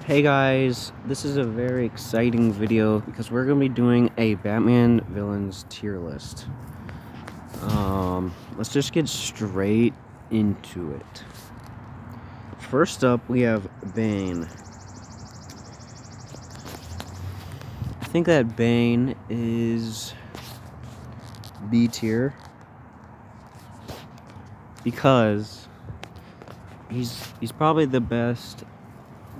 Hey guys, this is a very exciting video because we're going to be doing a Batman villains tier list. Let's just get straight into it. First up, we have Bane. I think that Bane is B tier because he's probably the best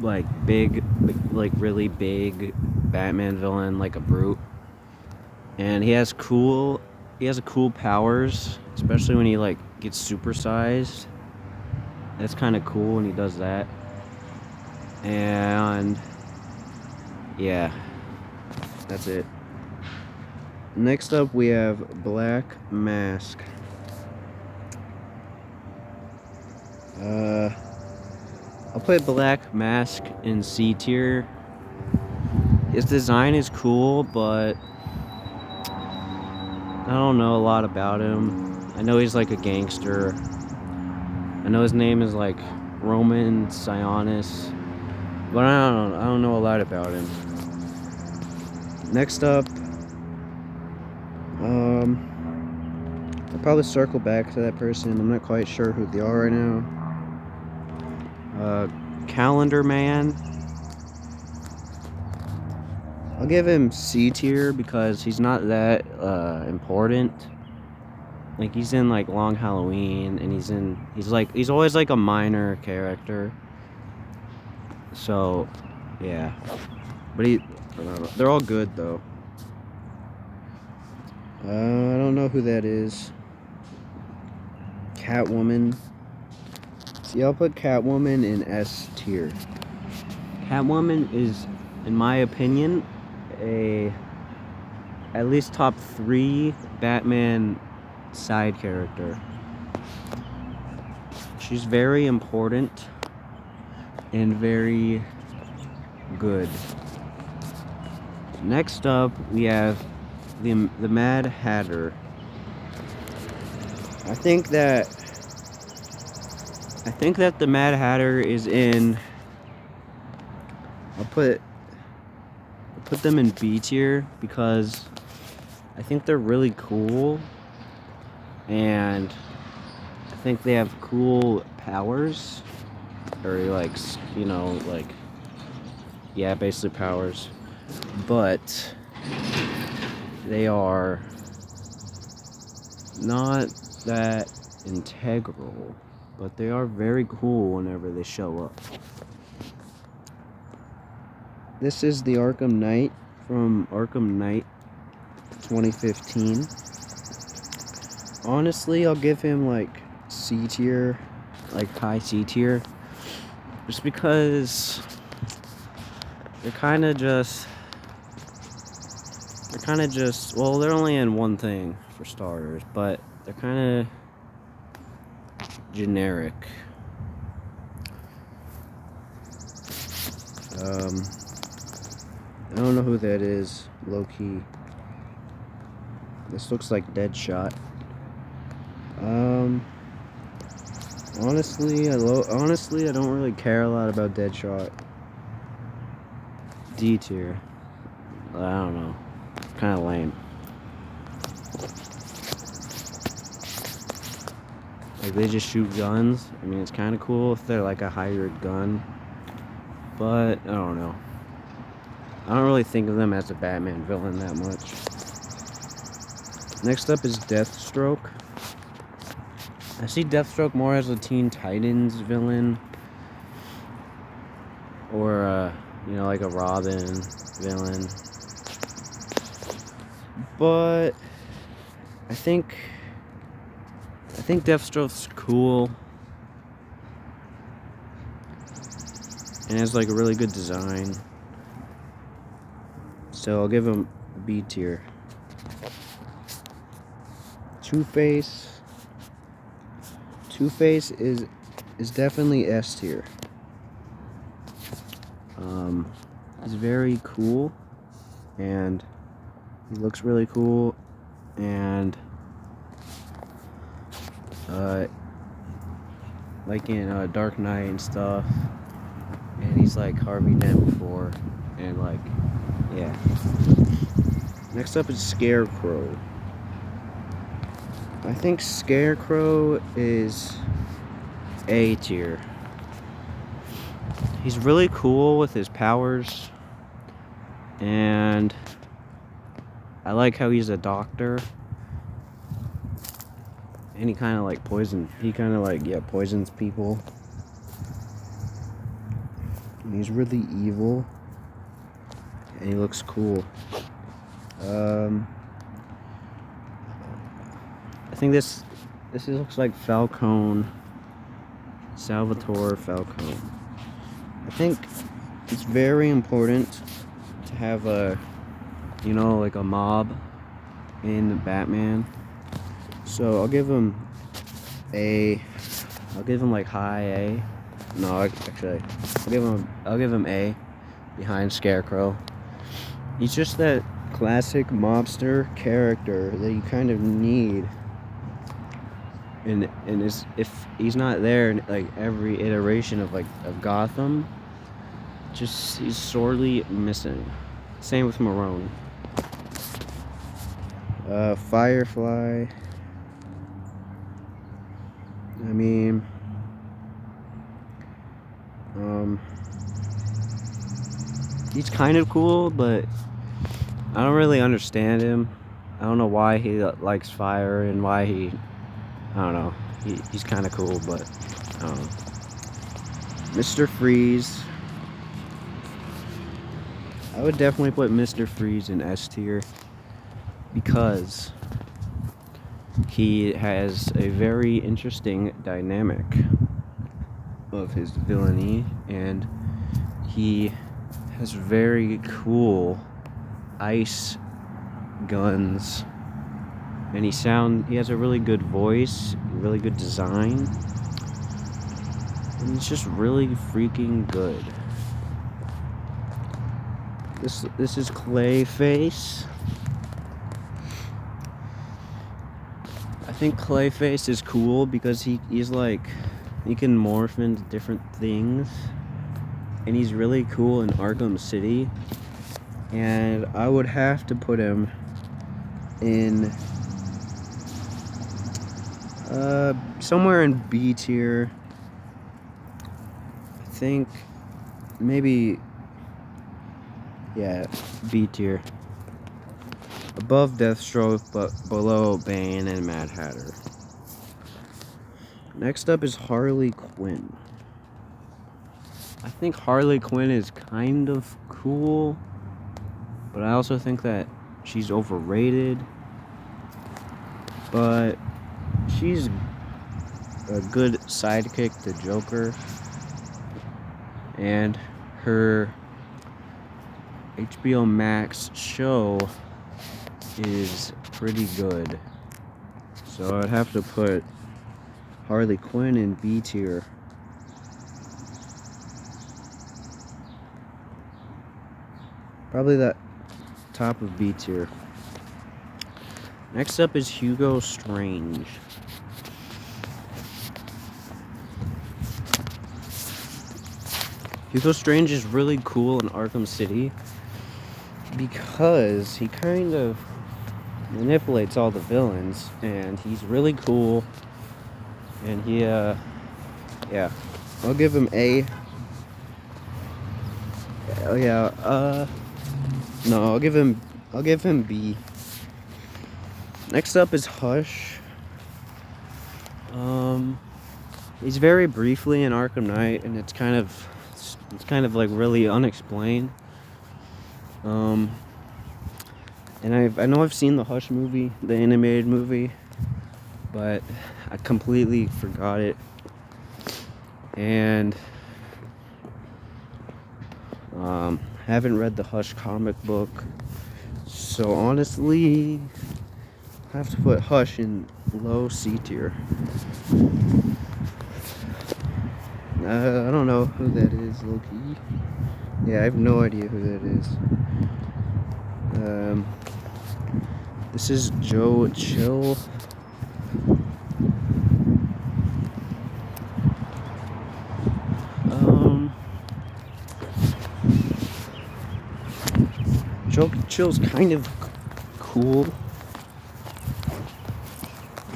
really big Batman villain, like a brute, and he has cool powers, especially when he gets supersized. That's kind of cool when he does that. And yeah, that's it. Next up, we have Black Mask. I'll put Black Mask in C tier. His design is cool, but I don't know a lot about him. I know he's like a gangster. I know his name is like Roman Sionis, but I don't know a lot about him. Next up, I'll probably circle back to that person. I'm not quite sure who they are right now. Calendar Man. I'll give him C tier because he's not that important. Like, he's in like Long Halloween, and he's always like a minor character. So yeah, but they're all good though. I don't know who that is. Catwoman. See, I'll put Catwoman in S tier. Catwoman is, in my opinion, at least top 3 Batman side character. She's very important and very good. Next up, we have the Mad Hatter. I think that the Mad Hatter is in. I'll put them in B tier because I think they're really cool, and I think they have cool powers, or basically powers, but they are not that integral, but they are very cool whenever they show up. This is the Arkham Knight from Arkham Knight 2015. Honestly, I'll give him like C tier, like high C tier, just because they're kind of just, well, they're only in one thing for starters, but they're kind of generic. I don't know who that is, low-key. This looks like Deadshot. Honestly, I don't really care a lot about Deadshot. D tier. I don't know. Kind of lame. Like, they just shoot guns. I mean, it's kind of cool if they're like a hired gun, but I don't know. I don't really think of them as a Batman villain that much. Next up is Deathstroke. I see Deathstroke more as a Teen Titans villain, or like a Robin villain. But I think Deathstroke's cool and has like a really good design. So I'll give him B tier. Two-Face. Two-Face is definitely S tier. He's very cool, and he looks really cool, and like in Dark Knight and stuff, and he's like Harvey Dent before, and like, yeah. Next up is Scarecrow. I think Scarecrow is A tier. He's really cool with his powers, and I like how he's a doctor. And he kind of like poisons people. And he's really evil, and he looks cool. I think this looks like Falcone, Salvatore Falcone. I think it's very important to have like a mob in Batman. So I'll give him like high A. No, actually, I'll give him A behind Scarecrow. He's just that classic mobster character that you kind of need. And if he's not there in like every iteration of Gotham, he's sorely missing. Same with Marone. Firefly. I mean, he's kind of cool, but I don't really understand him. I don't know why he likes fire and why I don't know. He's kind of cool, but I don't know. Mr. Freeze. I would definitely put Mr. Freeze in S tier because he has a very interesting dynamic of his villainy, and he has very cool ice guns, and he has a really good voice, really good design, and it's just really freaking good. This is Clayface. I think Clayface is cool because he's like, he can morph into different things, and he's really cool in Arkham City, and I would have to put him in somewhere in B tier. I think maybe, yeah, B tier. Above Deathstroke, but below Bane and Mad Hatter. Next up is Harley Quinn. I think Harley Quinn is kind of cool, but I also think that she's overrated. But she's a good sidekick to Joker, and her HBO Max show is pretty good. So I'd have to put Harley Quinn in B tier. Probably that top of B tier. Next up is Hugo Strange. Hugo Strange is really cool in Arkham City because he kind of manipulates all the villains, and he's really cool, and yeah, I'll give him A. Oh yeah, no, I'll give him B. Next up is Hush. He's very briefly in Arkham Knight, and it's kind of like really unexplained. And I know I've seen the Hush movie, the animated movie, but I completely forgot it. And haven't read the Hush comic book, so honestly, I have to put Hush in low C tier. I don't know who that is, low-key. Yeah, I have no idea who that is. This is Joe Chill. Joker Chill's kind of cool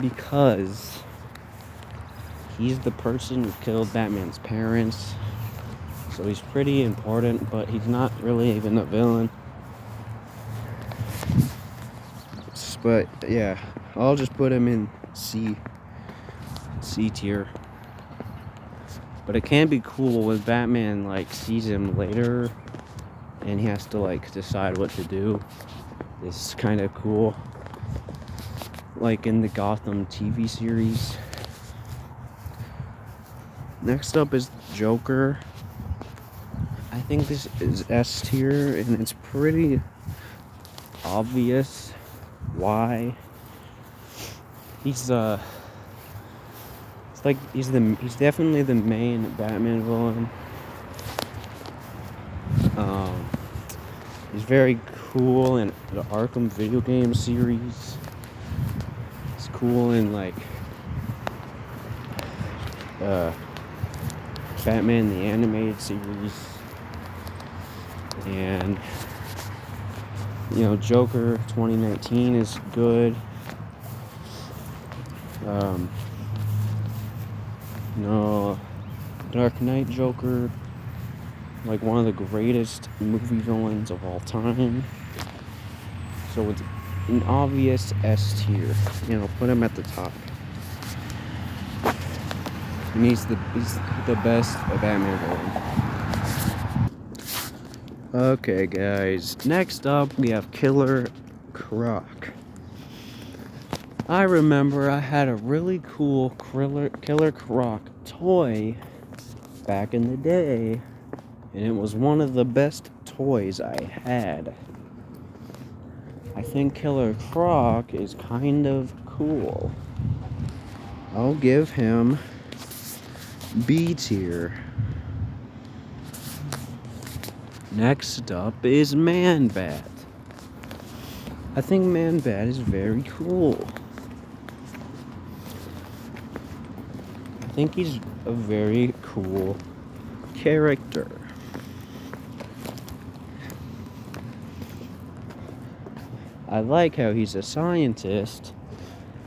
because he's the person who killed Batman's parents. So he's pretty important, but he's not really even a villain. But yeah, I'll just put him in C tier. But it can be cool when Batman like sees him later and he has to like decide what to do. It's kind of cool. Like in the Gotham TV series. Next up is Joker. I think this is S tier, and it's pretty obvious why. He's he's definitely the main Batman villain. He's very cool in the Arkham video game series. He's cool in like Batman the animated series. And you know, Joker 2019 is good. No, Dark Knight Joker, like one of the greatest movie villains of all time. So it's an obvious S tier. You know, put him at the top. And he's the best Batman villain. Okay, guys. Next up, we have Killer Croc. I remember I had a really cool Killer Croc toy back in the day, and it was one of the best toys I had. I think Killer Croc is kind of cool. I'll give him B tier. Next up is Man-Bat. I think Man-Bat is very cool. I think he's a very cool character. I like how he's a scientist,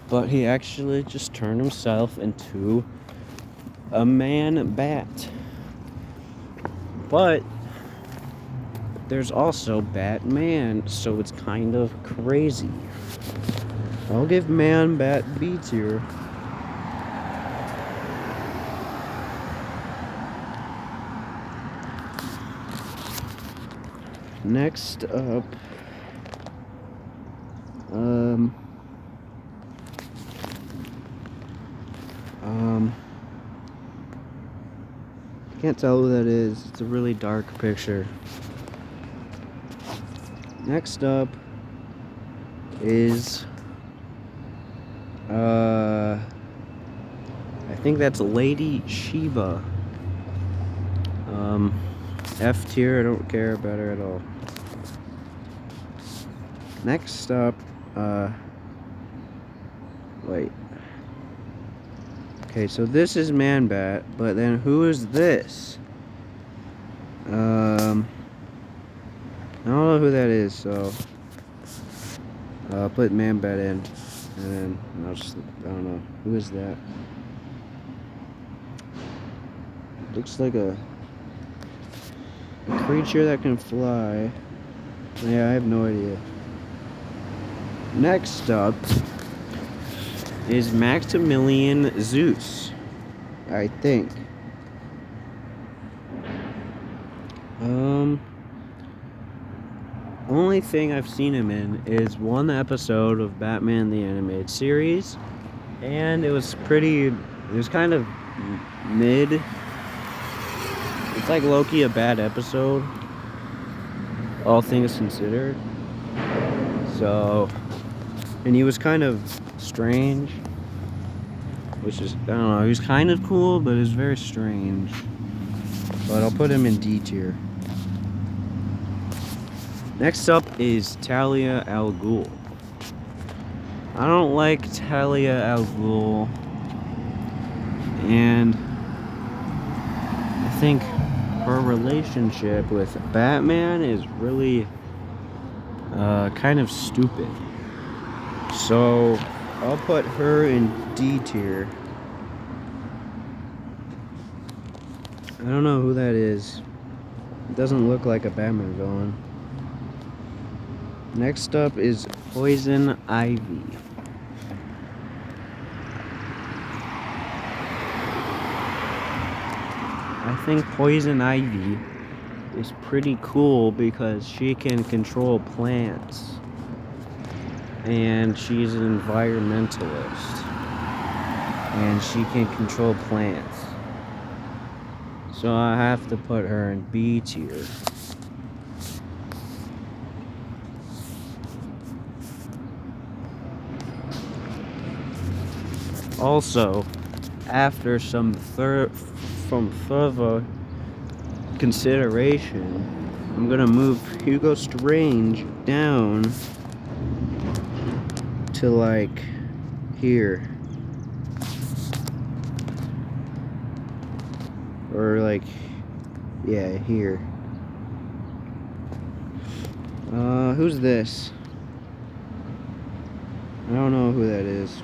but he actually just turned himself into a Man-Bat. But there's also Batman, so it's kind of crazy. I'll give Man-Bat B tier. Next up, can't tell who that is. It's a really dark picture. Next up is I think that's Lady Shiva. F tier, I don't care about her at all. Next up, wait. Okay, so this is Man-Bat, but then who is this? I don't know who that is, so I'll put Man-Bat in, and then I don't know, who is that? Looks like a creature that can fly. Yeah, I have no idea. Next up is Maximilian Zeus, I think. Only thing I've seen him in is one episode of Batman the Animated Series, and it was kind of mid. It's like low-key a bad episode, all things considered. So, and he was kind of strange, which is, I don't know, he was kind of cool, but it was very strange. But I'll put him in D tier. Next up is Talia al Ghul. I don't like Talia al Ghul, and I think her relationship with Batman is really kind of stupid. So I'll put her in D tier. I don't know who that is. It doesn't look like a Batman villain. Next up is Poison Ivy. I think Poison Ivy is pretty cool because she can control plants. And she's an environmentalist. And she can control plants. So I have to put her in B tier. Also, after some further consideration, I'm gonna move Hugo Strange down to like here. Or like, yeah, here. Who's this? I don't know who that is.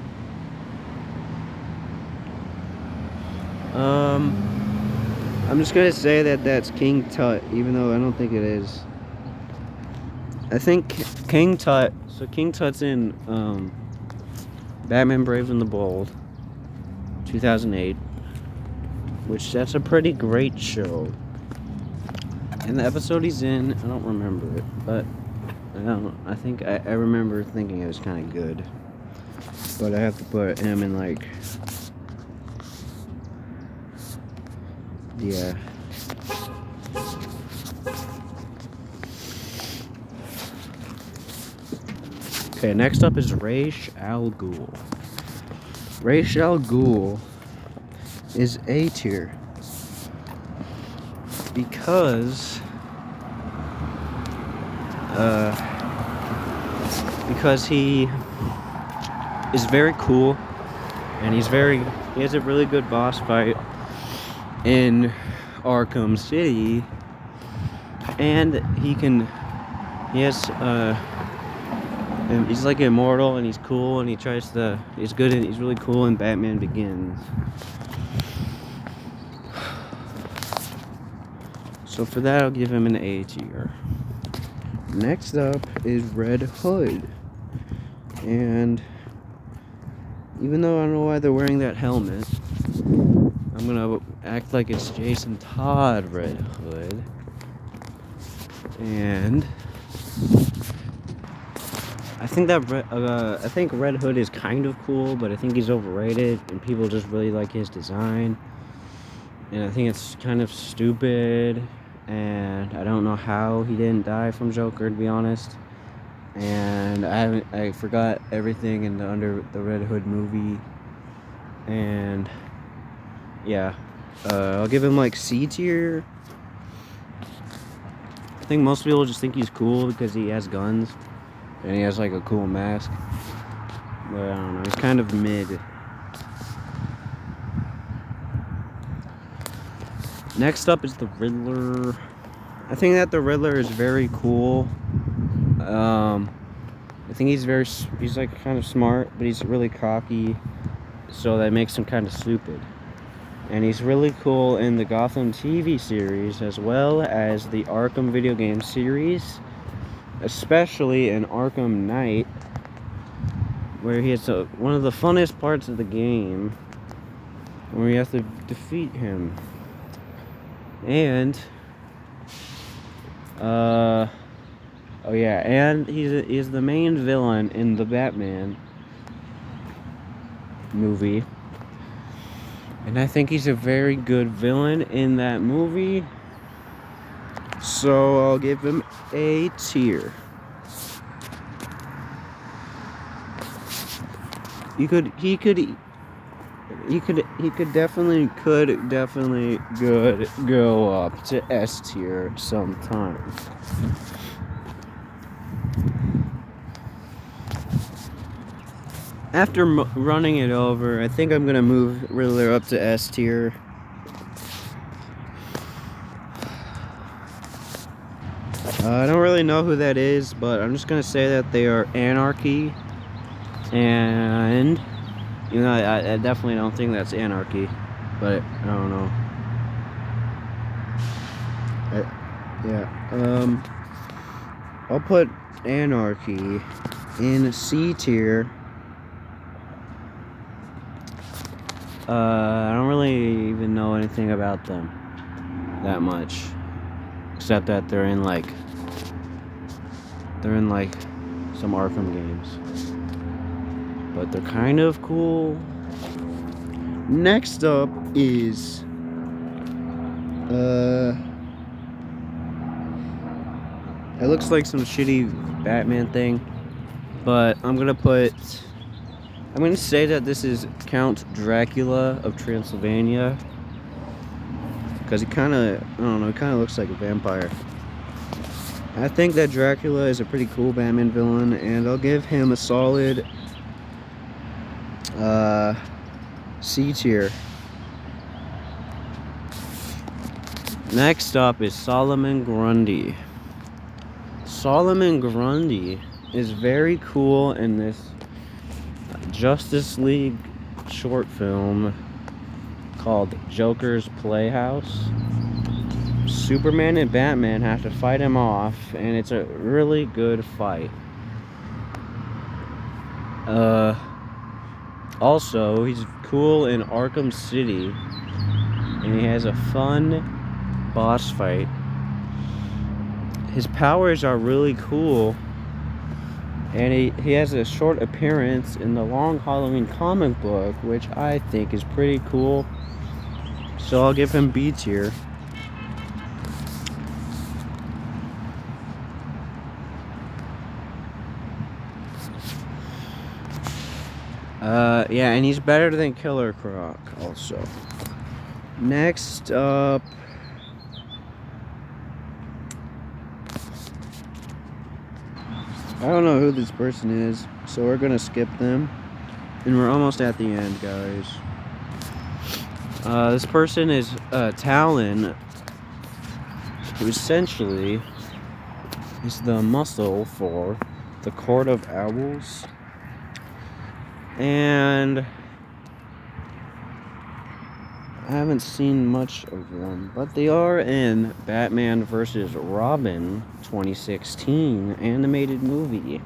I'm just gonna say that that's King Tut, even though I don't think it is. I think King Tut, so King Tut's in, Batman Brave and the Bold, 2008, which that's a pretty great show. And the episode he's in, I don't remember it, but I think I remember thinking it was kind of good. But I have to put him in like, yeah. Okay, next up is Ra's al Ghul. Ra's al Ghul is A tier because he is very cool, and he has a really good boss fight in Arkham City, and he's like immortal, and he's cool, and he's really cool in Batman Begins. So for that, I'll give him an A tier. Next up is Red Hood, and even though I don't know why they're wearing that helmet, I'm gonna act like it's Jason Todd Red Hood. And I think Red Hood is kind of cool, but I think he's overrated, and people just really like his design. And I think it's kind of stupid, and I don't know how he didn't die from Joker, to be honest. And I forgot everything in the Red Hood movie. And yeah, I'll give him like C tier. I think most people just think he's cool because he has guns and he has like a cool mask. But I don't know, he's kind of mid. Next up is the Riddler. I think that the Riddler is very cool. I think he's like kind of smart, but he's really cocky, so that makes him kind of stupid. And he's really cool in the Gotham TV series as well as the Arkham video game series, especially in Arkham Knight, where he has one of the funnest parts of the game, where you have to defeat him. And oh yeah, and he's the main villain in the Batman movie. And I think he's a very good villain in that movie. So I'll give him A tier. He could definitely go up to S tier sometime. After running it over, I think I'm gonna move Riddler up to S tier. I don't really know who that is, but I'm just gonna say that they are Anarchy, and you know, I definitely don't think that's Anarchy, but I don't know. Yeah, I'll put Anarchy in C tier. I don't really even know anything about them that much, except that they're in like some Arkham games, but they're kind of cool. Next up is it looks like some shitty Batman thing, but I'm gonna say that this is Count Dracula of Transylvania, because he kind of, I don't know, he kind of looks like a vampire. I think that Dracula is a pretty cool Batman villain, and I'll give him a solid C tier. Next up is Solomon Grundy. Solomon Grundy is very cool in this Justice League short film called Joker's Playhouse. Superman and Batman have to fight him off, and it's a really good fight. Also, he's cool in Arkham City, and he has a fun boss fight. His powers are really cool, and he has a short appearance in the Long Halloween comic book, which I think is pretty cool. So I'll give him B tier. Yeah, and he's better than Killer Croc also. Next up, I don't know who this person is, so we're gonna skip them. And we're almost at the end, guys. This person is Talon, who essentially is the muscle for the Court of Owls. And I haven't seen much of them, but they are in Batman vs. Robin 2016 animated movie.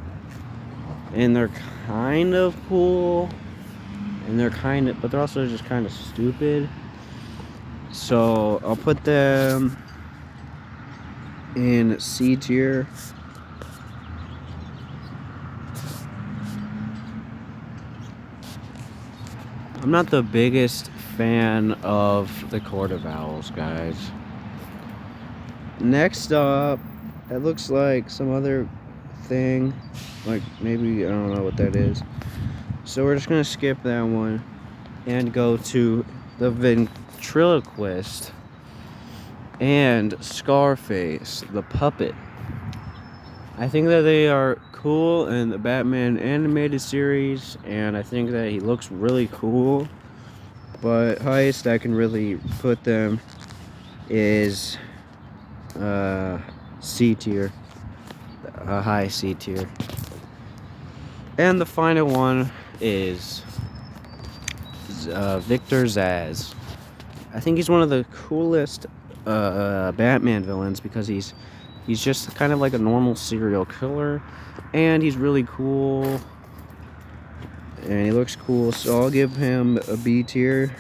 And they're kind of cool, and but they're also just kind of stupid. So I'll put them in C tier. I'm not the biggest fan of the Court of Owls, guys. Next up, it looks like some other thing, like maybe, I don't know what that is. So we're just gonna skip that one and go to the Ventriloquist and Scarface, the puppet. I think that they are cool in the Batman animated series, and I think that he looks really cool, but highest I can really put them is C tier, a high C tier. And the final one is Victor Zsasz. I think he's one of the coolest Batman villains, because he's just kind of like a normal serial killer, and he's really cool, and he looks cool, so I'll give him a B tier.